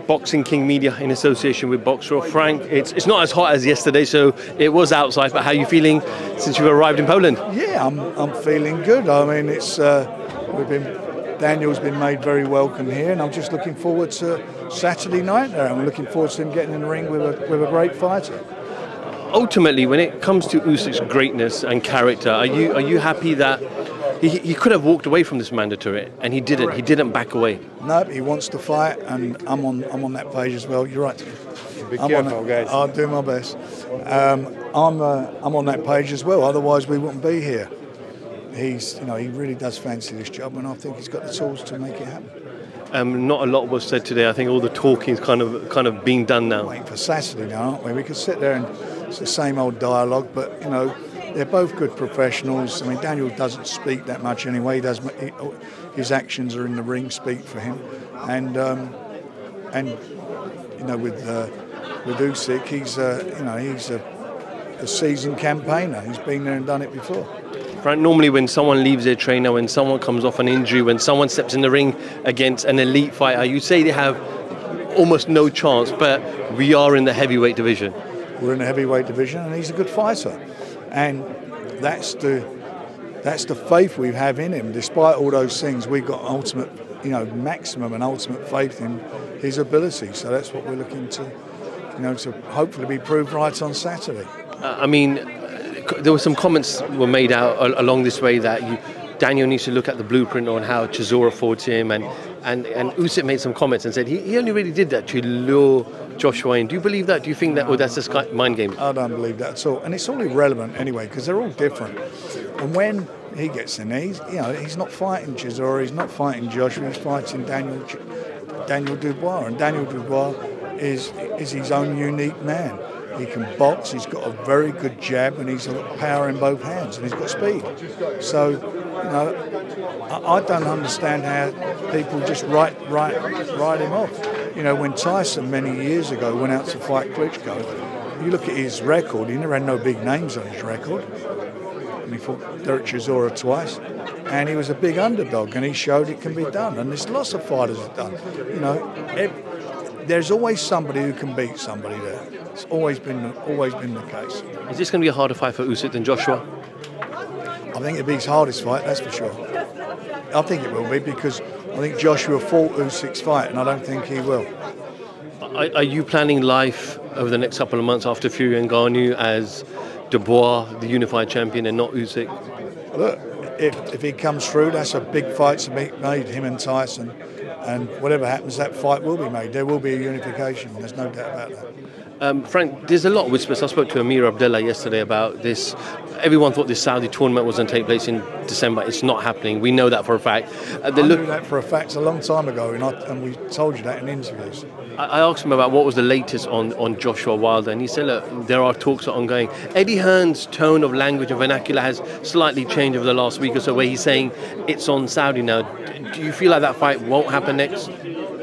Boxing King Media in association with Boxer. Frank, it's not as hot as yesterday, so it was outside, but how are you feeling since you've arrived in Poland? Yeah, I'm feeling good. I mean, Daniel's been made very welcome here, and I'm just looking forward to Saturday night there. I'm looking forward to him getting in the ring with a great fighter. Ultimately, when it comes to Usyk's greatness and character, are you happy that he could have walked away from this mandatory and he didn't? He didn't back away. No, he wants to fight, and I'm on that page as well. You're right. Be careful, guys. I'll do my best. I'm on that page as well. Otherwise, we wouldn't be here. He really does fancy this job, and I think he's got the tools to make it happen. Not a lot was said today. I think all the talking's kind of being done now. Waiting for Saturday now, aren't we? We could sit there and it's the same old dialogue, but they're both good professionals. I mean, Daniel doesn't speak that much anyway. His actions are in the ring speak for him, and with Usyk, he's a seasoned campaigner. He's been there and done it before. Frank, normally when someone leaves their trainer, when someone comes off an injury, when someone steps in the ring against an elite fighter, you say they have almost no chance, but we are in the heavyweight division. We're in the heavyweight division, and he's a good fighter, and that's the faith we have in him. Despite all those things, we've got maximum and ultimate faith in his ability. So that's what we're looking to, to hopefully be proved right on Saturday. There were some comments were made out along this way that Daniel needs to look at the blueprint on how Chisora fought him, and Usyk made some comments and said he only really did that to lure Joshua in. Do you believe that? Do you think that, or that's just mind games? I don't believe that at all, and it's all irrelevant anyway because they're all different. And when he gets in there, he's not fighting Chisora, he's not fighting Joshua, he's fighting Daniel Dubois, and Daniel Dubois is his own unique man. He can box, he's got a very good jab, and he's got power in both hands, and he's got speed. So, I don't understand how people just write him off. When Tyson many years ago went out to fight Klitschko, you look at his record, he never had no big names on his record. And he fought Derek Chisora twice, and he was a big underdog, and he showed it can be done. And there's lots of fighters that done. There's always somebody who can beat somebody there. It's always been the case. Is this going to be a harder fight for Usyk than Joshua? I think it'll be his hardest fight, that's for sure. I think it will be because I think Joshua fought Usyk's fight, and I don't think he will. Are you planning life over the next couple of months after Fury and Ngannou as Dubois, the unified champion, and not Usyk? Look, if he comes through, that's a big fight to be made, him and Tyson. And whatever happens, that fight will be made. There will be a unification. There's no doubt about that. Frank, there's a lot of whispers. I spoke to Amir Abdullah yesterday about this. Everyone thought this Saudi tournament was going to take place in December. It's not happening. We know that for a fact. I knew that for a fact a long time ago, and we told you that in interviews. I asked him about what was the latest on Joshua Wilder, and he said, look, there are talks ongoing. Eddie Hearn's tone of language and vernacular has slightly changed over the last week or so, where he's saying it's on Saudi now. Do you feel like that fight won't happen next?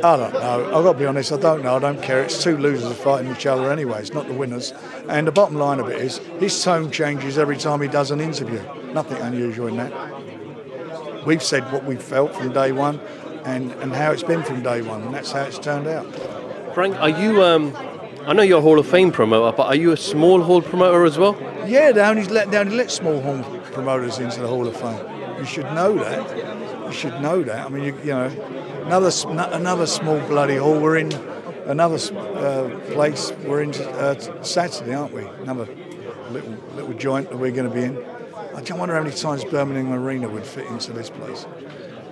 I don't know. I've got to be honest, I don't know. I don't care. It's two losers fighting each other anyway. It's not the winners. And the bottom line of it is his tone changes every time he does an interview. Nothing unusual in that. We've said what we felt from day one and how it's been from day one, and that's how it's turned out. Frank, are you, I know you're a Hall of Fame promoter, but are you a small hall promoter as well? Yeah, they only let small hall promoters into the Hall of Fame. You should know that. You should know that. I mean, another small bloody hall. We're in another place. We're in Saturday, aren't we? Another little joint that we're going to be in. I just wonder how many times Birmingham Arena would fit into this place.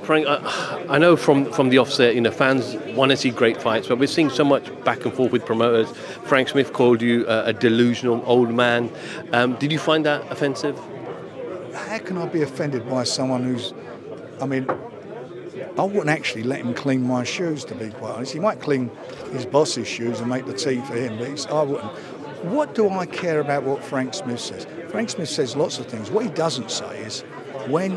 Frank, I know from the offset, fans want to see great fights, but we're seeing so much back and forth with promoters. Frank Smith called you a delusional old man. Did you find that offensive? How can I be offended by someone who's... I mean, I wouldn't actually let him clean my shoes, to be quite honest. He might clean his boss's shoes and make the tea for him, but I wouldn't. What do I care about what Frank Smith says? Frank Smith says lots of things. What he doesn't say is when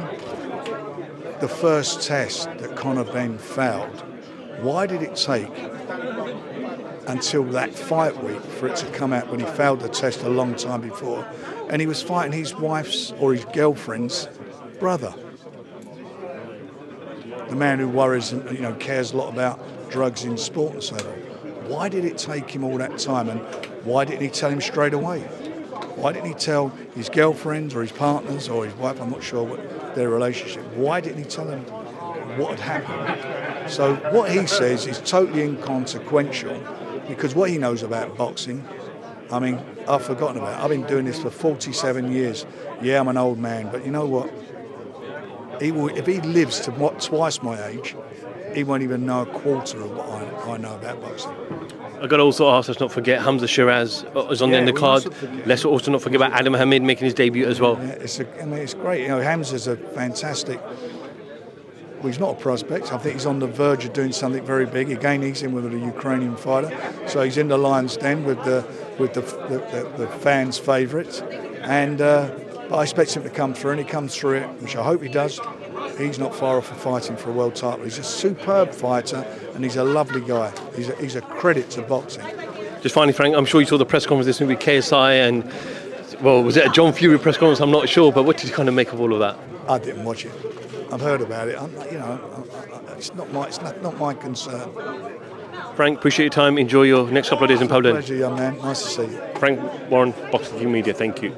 the first test that Conor Ben failed, why did it take until that fight week for it to come out when he failed the test a long time before? And he was fighting his wife's or his girlfriend's brother. The man who worries and cares a lot about drugs in sport and so on. Why did it take him all that time, and why didn't he tell him straight away? Why didn't he tell his girlfriends or his partners or his wife? I'm not sure what their relationship. Why didn't he tell them what had happened? So what he says is totally inconsequential, because what he knows about boxing, I mean, I've forgotten about it. I've been doing this for 47 years. Yeah, I'm an old man, but you know what? If he lives to twice my age, he won't even know a quarter of what I know about boxing. I've got to also ask, let's not forget Hamza Shiraz is on the card. Let's also not forget about Adam HAMED making his debut as well. Yeah, it's great. You know, Hamza's a fantastic. Well, he's not a prospect. I think he's on the verge of doing something very big. Again, he's in with a Ukrainian fighter, so he's in the lion's den with the fans' favourites. And but I expect him to come through, and he comes through it, which I hope he does. He's not far off of fighting for a world title. He's a superb fighter, and he's a lovely guy. He's a credit to boxing. Just finally, Frank, I'm sure you saw the press conference this week with KSI, and well, was it a John Fury press conference? I'm not sure, but what did you kind of make of all of that? I didn't watch it. I've heard about it. It's not my concern. Frank, appreciate your time. Enjoy your next couple of days in Poland. Pleasure, young man. Nice to see you. Frank Warren, Boxing Media. Thank you.